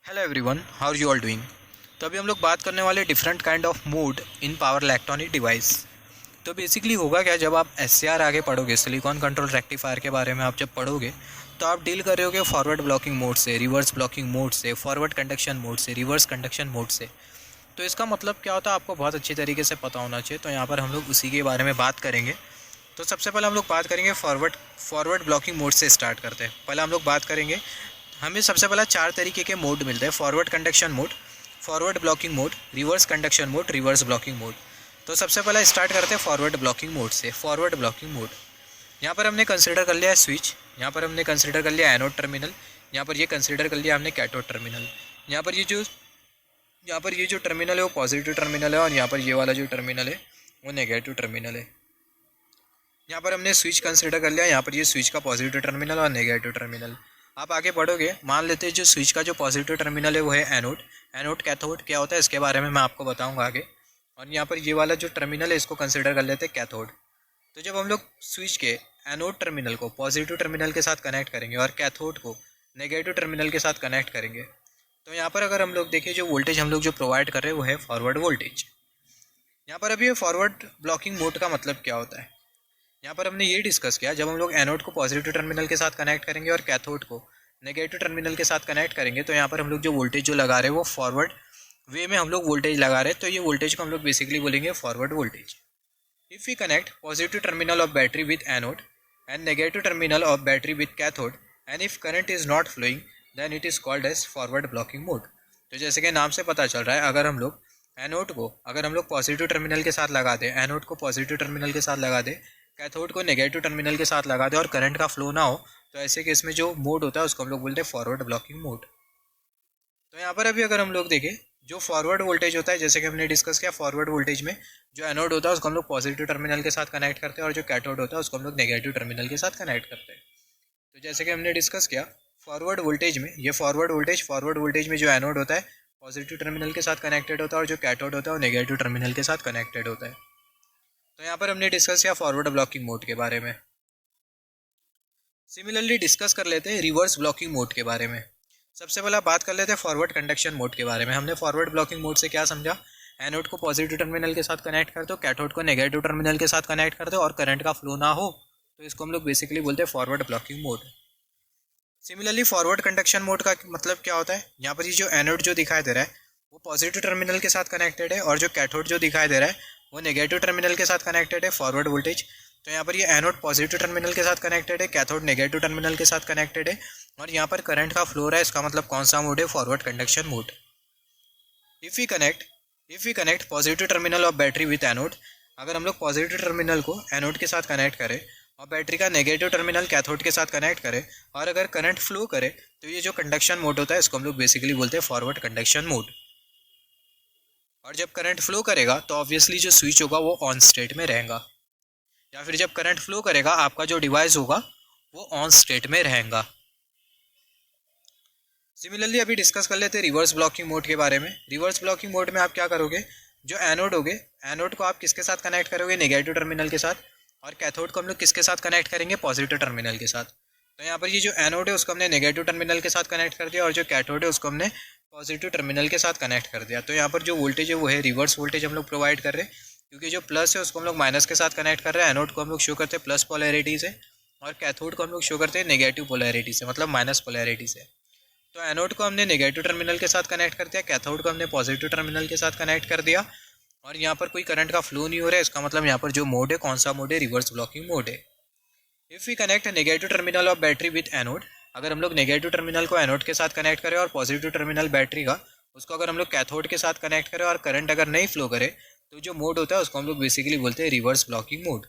Hello everyone, how are you all doing. तो अभी हम लोग बात करने वाले different kind of mode in power electronic device. तो बेसिकली होगा क्या, जब आप एससीआर आगे पढ़ोगे, सिलिकॉन कंट्रोल रेक्टिफायर के बारे में आप जब पढ़ोगे तो आप डील कर रहे होगे फॉरवर्ड ब्लॉकिंग मोड से, रिवर्स ब्लॉकिंग मोड से, फॉरवर्ड कंडक्शन मोड से, रिवर्स कंडक्शन मोड से। तो इसका मतलब क्या होता है आपको बहुत अच्छी तरीके से पता होना चाहिए। तो यहाँ पर हम लोग उसी के बारे में बात करेंगे। तो सबसे पहले हम लोग बात करेंगे फॉरवर्ड ब्लॉकिंग मोड से स्टार्ट करते हैं। पहले हम लोग बात करेंगे, हमें सबसे पहले 4 तरीके के मोड मिलते हैं: forward conduction mode, forward blocking mode, reverse conduction mode, reverse blocking mode. तो सबसे पहले स्टार्ट करते हैं फॉरवर्ड ब्लॉकिंग मोड से। फॉरवर्ड ब्लॉकिंग मोड, यहाँ पर हमने कंसिडर कर लिया है स्विच, यहाँ पर हमने कंसिडर कर लिया एनोड टर्मिनल, यहाँ पर ये कंसिडर कर लिया हमने कैथोड टर्मिनल। यहाँ पर ये जो टर्मिनल है वो पॉजिटिव टर्मिनल है, और यहाँ पर ये वाला जो टर्मिनल है वो नेगेटिव टर्मिनल है। यहाँ पर हमने स्विच कंसिडर कर लिया, यहाँ पर ये स्विच का पॉजिटिव टर्मिनल और नेगेटिव टर्मिनल। आप आगे पढ़ोगे, मान लेते हैं जो स्विच का जो पॉजिटिव टर्मिनल है वो है एनोड। एनोड कैथोड क्या होता है इसके बारे में मैं आपको बताऊंगा आगे। और यहाँ पर ये वाला जो टर्मिनल है इसको कंसिडर कर लेते हैं कैथोड। तो जब हम लोग स्विच के एनोड टर्मिनल को पॉजिटिव टर्मिनल के साथ कनेक्ट करेंगे और कैथोड को नेगेटिव टर्मिनल के साथ कनेक्ट करेंगे, तो यहाँ पर अगर हम लोग देखें, जो वोल्टेज हम लोग जो प्रोवाइड कर रहे हैं वो है फॉरवर्ड वोल्टेज। यहाँ पर अभी फॉरवर्ड ब्लॉकिंग मोड का मतलब क्या होता है, यहाँ पर हमने ये डिस्कस किया, जब हम लोग एनोड को पॉजिटिव टर्मिनल के साथ कनेक्ट करेंगे और कैथोड को नेगेटिव टर्मिनल के साथ कनेक्ट करेंगे, तो यहाँ पर हम लोग जो वोल्टेज जो लगा रहे हैं वो फॉरवर्ड वे में हम लोग वोल्टेज लगा रहे हैं। तो ये वोल्टेज को हम लोग बेसिकली बोलेंगे forward voltage. If we connect positive terminal of battery with anode and negative terminal of battery with cathode and if current is not flowing then it is called as forward blocking mode. तो जैसे कि नाम से पता चल रहा है, अगर हम लोग एनोड को पॉजिटिव टर्मिनल के साथ लगा दें, एनोड को पॉजिटिव टर्मिनल के साथ लगा दें, कैथोड को नेगेटिव टर्मिनल के साथ लगा दें और करंट का फ्लो ना हो, तो ऐसे केस में जो मोड होता है उसको हम लोग बोलते हैं फॉरवर्ड ब्लॉकिंग मोड। तो यहाँ पर अभी अगर हम लोग देखें, जो फॉरवर्ड वोल्टेज होता है, जैसे कि हमने डिस्कस किया, फॉरवर्ड वोल्टेज में जो एनोड होता है उसको हम लोग पॉजिटिव टर्मिनल के साथ कनेक्ट करते हैं और जो कैथोड होता है उसको हम लोग नेगेटिव टर्मिनल के साथ कनेक्ट करते हैं। तो जैसे कि हमने डिस्कस किया, फॉरवर्ड वोल्टेज में ये फॉरवर्ड वोल्टेज में जो एनोड होता है पॉजिटिव टर्मिनल के साथ कनेक्टेड होता है और जो कैथोड होता है वो नेगेटिव टर्मिनल के साथ कनेक्टेड होता है। तो यहाँ पर हमने डिस्कस किया फॉरवर्ड ब्लॉकिंग मोड के बारे में। सिमिलरली डिस्कस कर लेते हैं रिवर्स ब्लॉकिंग मोड के बारे में। सबसे पहले बात कर लेते हैं फॉरवर्ड कंडक्शन मोड के बारे में। हमने फॉरवर्ड ब्लॉकिंग मोड से क्या समझा, एनोड को पॉजिटिव टर्मिनल के साथ कनेक्ट कर दो, कैथोड को नेगेटिव टर्मिनल के साथ कनेक्ट कर दो और करंट का फ्लो ना हो, तो इसको हम लोग बेसिकली बोलते हैं forward blocking mode. Similarly forward conduction mode का मतलब क्या होता है, यहाँ पर ये जो एनोड जो दिखाई दे रहा है वो पॉजिटिव टर्मिनल के साथ कनेक्टेड है और जो कैथोड जो दिखाई दे रहा है वो नेगेटिव टर्मिनल के साथ कनेक्टेड है, फॉरवर्ड वोल्टेज। तो यहाँ पर ये एनोड पॉजिटिव टर्मिनल के साथ कनेक्टेड है, कैथोड नेगेटिव टर्मिनल के साथ कनेक्टेड है और यहाँ पर करंट का फ्लो रहा है। इसका मतलब कौन सा मोड है, forward conduction mode. If we connect positive terminal of battery with anode, अगर हम लोग पॉजिटिव टर्मिनल को एनोड के साथ कनेक्ट करें और बैटरी का नेगेटिव टर्मिनल कैथोड के साथ कनेक्ट करें और अगर करंट फ्लो करे, तो ये जो कंडक्शन मोड होता है इसको हम लोग बेसिकली बोलते हैं फॉरवर्ड कंडक्शन मोड। और जब करंट फ्लो करेगा तो ऑब्वियसली जो स्विच होगा वो ऑन स्टेट में रहेगा, या फिर जब करंट फ्लो करेगा आपका जो डिवाइस होगा वो ऑन स्टेट में रहेगा। सिमिलरली अभी डिस्कस कर लेते हैं रिवर्स ब्लॉकिंग मोड के बारे में। रिवर्स ब्लॉकिंग मोड में आप क्या करोगे, जो एनोड होगे, एनोड को आप किसके साथ कनेक्ट करोगे, नेगेटिव टर्मिनल के साथ, और कैथोड को हम लोग किसके साथ कनेक्ट करेंगे, पॉजिटिव टर्मिनल के साथ। तो यहाँ पर ये जो एनोड है उसको हमने नेगेटिव टर्मिनल के साथ कनेक्ट कर दिया और जो कैथोड है उसको हमने पॉजिटिव टर्मिनल के साथ कनेक्ट कर दिया। तो यहाँ पर जो वोल्टेज है वो है रिवर्स वोल्टेज हम लोग प्रोवाइड कर रहे हैं, क्योंकि जो प्लस है उसको हम लोग माइनस के साथ कनेक्ट कर रहे हैं। एनोड को हम लोग शो करते हैं प्लस पोलैरिटी से और कैथोड को हम लोग शो करते हैं नेगेटिव पोलैरिटी से, मतलब माइनस पोलैरिटी से। तो एनोड को हमने नेगेटिव टर्मिनल के साथ कनेक्ट कर दिया, कैथोड को हमने पॉजिटिव टर्मिनल के साथ कनेक्ट कर दिया और यहाँ पर कोई करंट का फ्लो नहीं हो रहा है। इसका मतलब यहाँ पर जो मोड है कौन सा मोड है, रिवर्स ब्लॉकिंग मोड है। If we connect negative terminal of battery with anode, अगर हम लोग नेगेटिव टर्मिनल को एनोड के साथ कनेक्ट करें और पॉजिटिव टर्मिनल बैटरी का उसको अगर हम लोग कैथोड के साथ कनेक्ट करें और करंट अगर नहीं फ्लो करे, तो जो मोड होता है उसको हम लोग बेसिकली बोलते हैं रिवर्स ब्लॉकिंग मोड।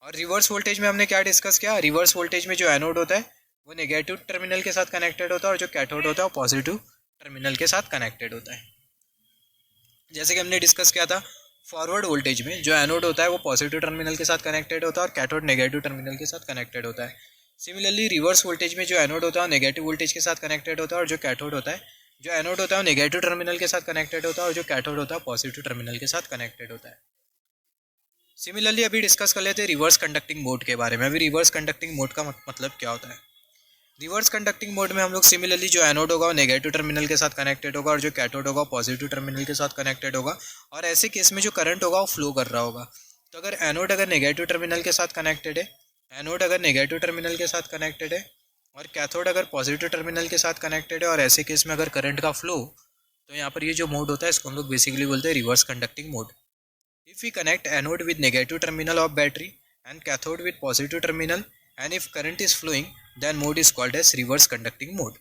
और रिवर्स वोल्टेज में हमने क्या डिस्कस किया, रिवर्स वोल्टेज में जो एनोड होता है वो नेगेटिव टर्मिनल के साथ कनेक्टेड होता है और जो कैथोड होता है वो पॉजिटिव टर्मिनल के साथ कनेक्टेड होता है। जैसे कि हमने डिस्कस किया था, फॉरवर्ड वोल्टेज में जो एनोड होता है वो पॉजिटिव टर्मिनल के साथ कनेक्टेड होता है और कैथोड नेगेटिव टर्मिनल के साथ कनेक्टेड होता है। सिमिलरली रिवर्स वोल्टेज में जो एनोड होता है वो नेगेटिव वोल्टेज के साथ कनेक्टेड होता है और जो कैथोड होता है, जो एनोड होता है वो नेगेटिव टर्मिनल के साथ कनेक्टेड होता है और जो कैथोड होता है पॉजिटिव टर्मिनल के साथ कनेक्टेड होता है। सिमिलरली अभी डिस्कस कर लेते हैं रिवर्स कंडक्टिंग मोड के बारे में। अभी रिवर्स कंडक्टिंग मोड का मतलब क्या होता है, रिवर्स कंडक्टिंग मोड में हम लोग सिमिलरली जो एनोड होगा वो नेगेटिव टर्मिनल के साथ कनेक्टेड होगा और जो कैथोड होगा पॉजिटिव टर्मिनल के साथ कनेक्टेड होगा, और ऐसे केस में जो करंट होगा वो फ्लो कर रहा होगा। तो अगर एनोड अगर नेगेटिव टर्मिनल के साथ कनेक्टेड है, एनोड अगर नेगेटिव टर्मिनल के साथ कनेक्टेड है और कैथोड अगर पॉजिटिव टर्मिनल के साथ कनेक्टेड है, और ऐसे केस में अगर करंट का फ्लो, तो यहाँ पर ये जो मोड होता है इसको हम लोग बेसिकली बोलते हैं reverse conducting mode. If we connect anode with negative terminal of battery and cathode with positive terminal, and if current is flowing, then mode is called as reverse conducting mode.